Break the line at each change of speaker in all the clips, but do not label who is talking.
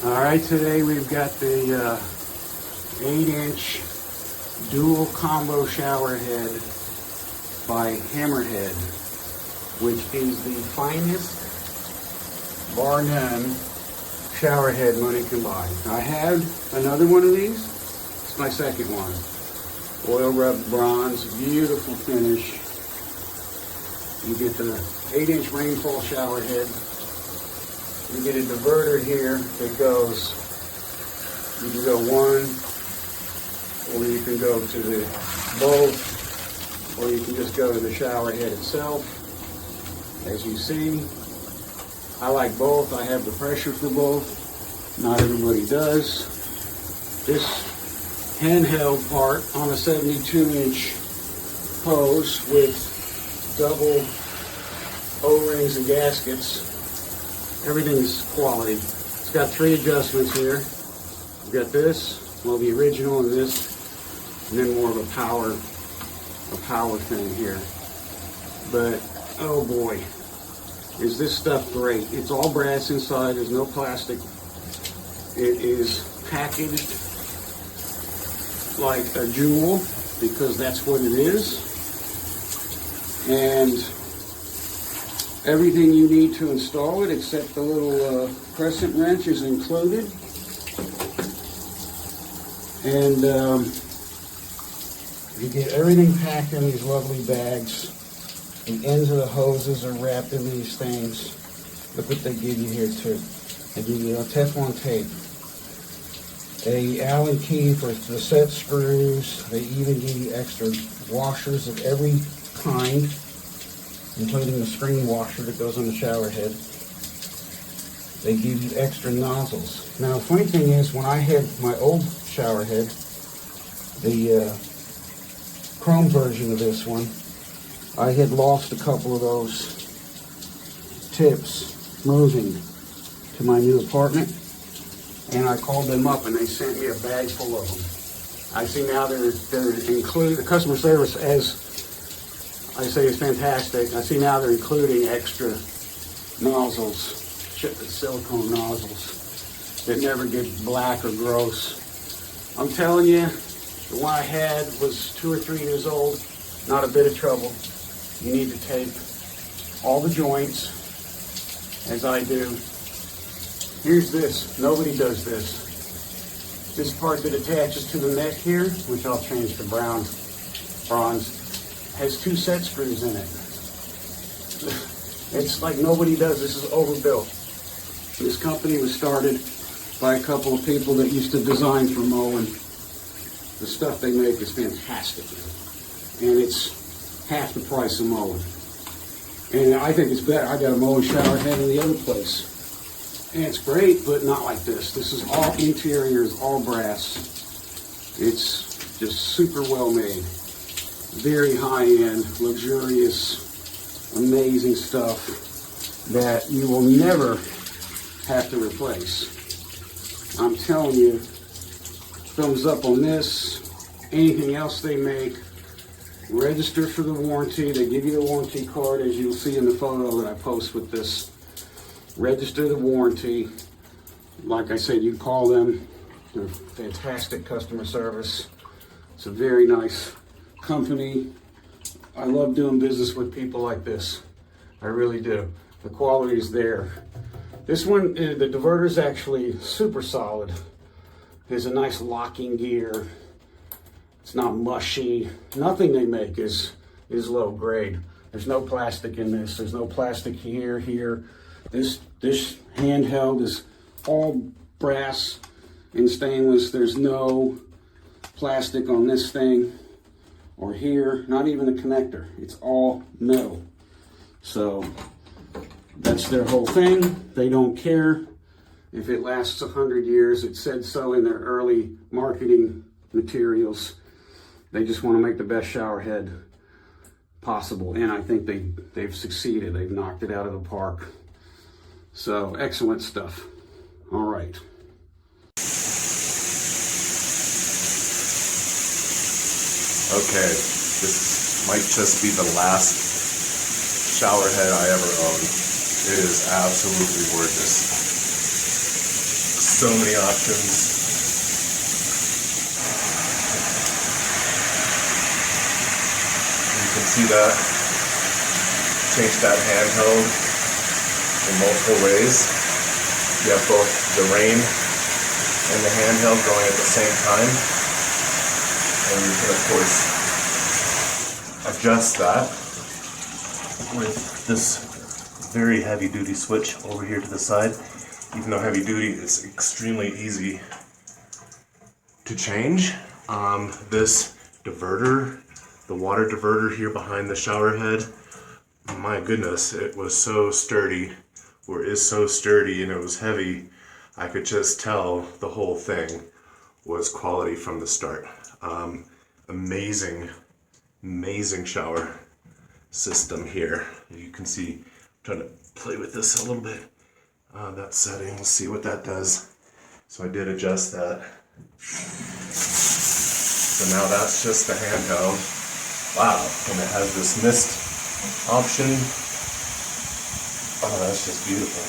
Alright, today we've got the 8-inch dual combo shower head by HammerHead, which is the finest, bar none, shower head money can buy. I had another one of these. It's my second one. Oil rubbed bronze, beautiful finish. You get the 8-inch Rainfall shower head. You get a diverter here that goes, you can go one, or you can go to the both, or you can just go to the shower head itself. As you see, I like both. I have the pressure for both. Not everybody does. This handheld part on a 72-inch hose with double O-rings and gaskets. Everything's quality. It's got 3 adjustments here. We've got this, well, the original, and this, and then more of a power thing here. But oh boy, is this stuff great. It's all brass inside, there's no plastic. It is packaged like a jewel, because that's what it is. And everything you need to install it, except the little crescent wrench, is included. And you get everything packed in these lovely bags. The ends of the hoses are wrapped in these things. Look what they give you here too. They give you a Teflon tape, a Allen key for the set screws. They even give you extra washers of every kind, including the screen washer that goes on the shower head. They give you extra nozzles. Now, the funny thing is, when I had my old shower head, the chrome version of this one, I had lost a couple of those tips moving to my new apartment, and I called them up and they sent me a bag full of them. I see now they're included. The customer service, as I say, is fantastic. I see now they're including extra nozzles, silicone nozzles that never get black or gross. I'm telling you, the one I had was 2 or 3 years old, not a bit of trouble. You need to tape all the joints, as I do. Here's this, nobody does this. This part that attaches to the neck here, which I'll change to bronze, has 2 set screws in it. It's like nobody does. This is overbuilt. This company was started by a couple of people that used to design for mowing. The stuff they make is fantastic, and it's half the price of mowing. And I think it's better. I got a mowing shower head in the other place, and it's great, but not like this. This is all interiors, all brass. It's just super well made. Very high-end, luxurious, amazing stuff that you will never have to replace. I'm telling you, thumbs up on this. Anything else they make, register for the warranty. They give you the warranty card, as you'll see in the photo that I post with this. Register the warranty. Like I said, you call them. They're fantastic customer service. It's a very nice company. I love doing business with people like this. I really do. The quality is there. This one, the diverter is actually super solid. There's a nice locking gear. It's not mushy. Nothing they make is low grade. There's no plastic in this. There's no plastic here. This handheld is all brass and stainless. There's no plastic on this thing or here, not even a connector. It's all metal. So that's their whole thing. They don't care if it lasts 100 years. It said so in their early marketing materials. They just want to make the best shower head possible, and I think they've succeeded. They've knocked it out of the park. So excellent stuff. All right.
Okay, this might just be the last shower head I ever owned. It is absolutely gorgeous. So many options. You can see that. Change that handheld in multiple ways. You have both the rain and the handheld going at the same time. And you can, of course, adjust that with this very heavy duty switch over here to the side. Even though heavy duty is extremely easy to change. This diverter, the water diverter here behind the shower head, my goodness, it was so sturdy, or is so sturdy, and it was heavy. I could just tell the whole thing was quality from the start. Amazing shower system here. You can see, I'm trying to play with this a little bit. That setting, let's see what that does. So I did adjust that. So now that's just the handheld. Wow, and it has this mist option. Oh, that's just beautiful.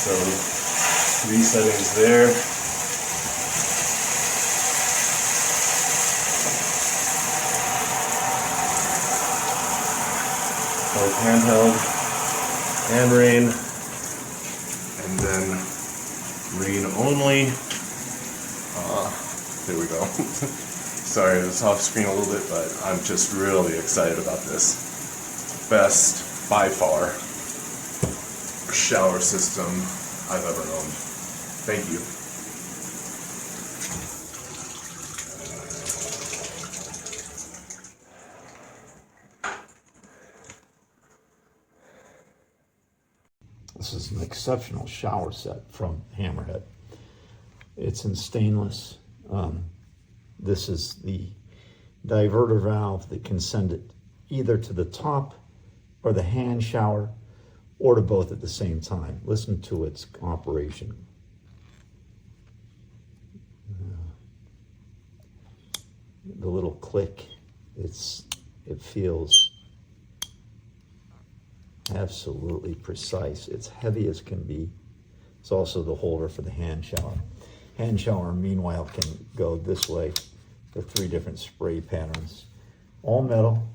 So 3 settings there. Both handheld and rain, and then rain only. There we go. Sorry, it's off screen a little bit, but I'm just really excited about this. Best, by far, shower system I've ever owned. Thank you.
This is an exceptional shower set from HammerHead. It's in stainless. This is the diverter valve that can send it either to the top or the hand shower or to both at the same time. Listen to its operation. The little click, it feels absolutely precise. It's heavy as can be. It's also the holder for the hand shower. Hand shower, meanwhile, can go this way. The 3 different spray patterns. All metal.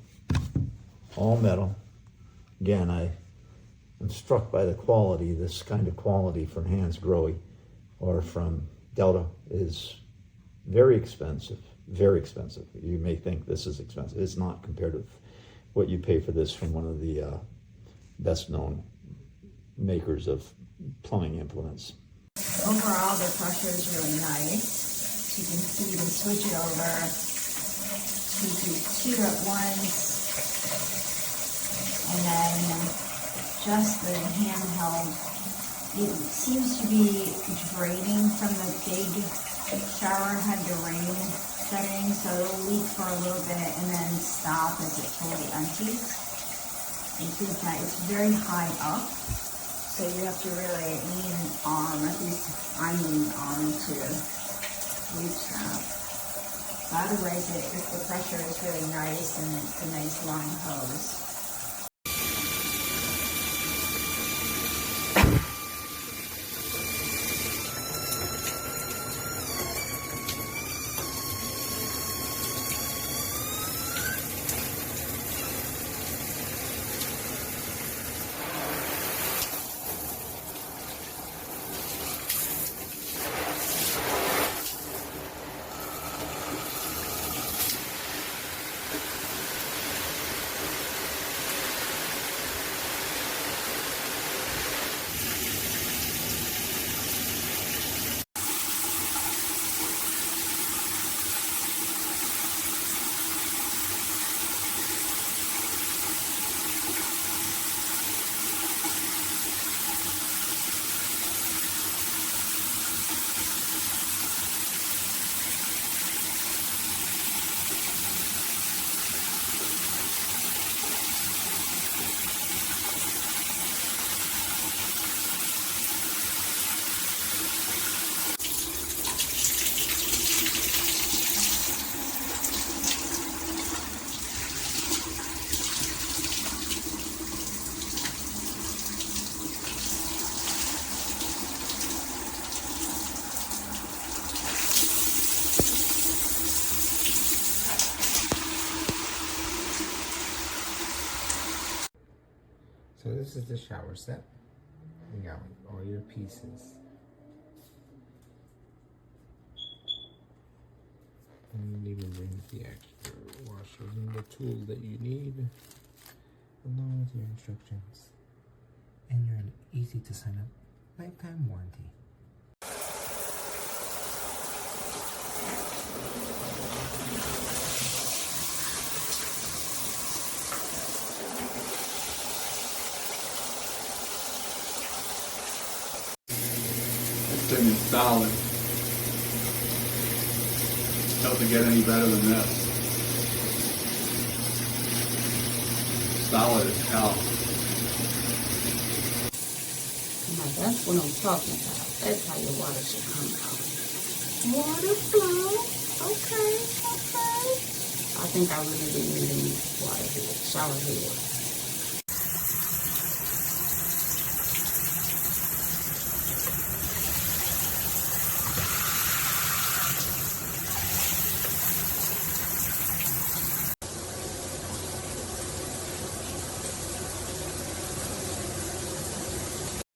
All metal. Again, I'm struck by the quality. This kind of quality from Hansgrohe or from Delta is very expensive. Very expensive. You may think this is expensive. It's not compared to what you pay for this from one of the best known makers of plumbing implements.
Overall, the pressure is really nice. You can see, you can switch it over to do 2 at once, and then just the handheld. It seems to be draining from the big shower head to rain setting, so it'll leak for a little bit and then stop as it totally empties. You see that it's very high up, so you have to really lean arm, at least I'm leaning arm to reach that. Otherwise, the pressure is really nice and it's a nice long hose.
So this is the shower set. You got all your pieces. And you even brings the extra washers and the tools that you need, along with your instructions. And you're an easy to sign up lifetime warranty.
This thing is solid. Doesn't get any better than this. Solid as hell.
Now that's what I'm talking about. That's how your water should come out. Water flow. Okay. I think I really didn't need any water head, shower head.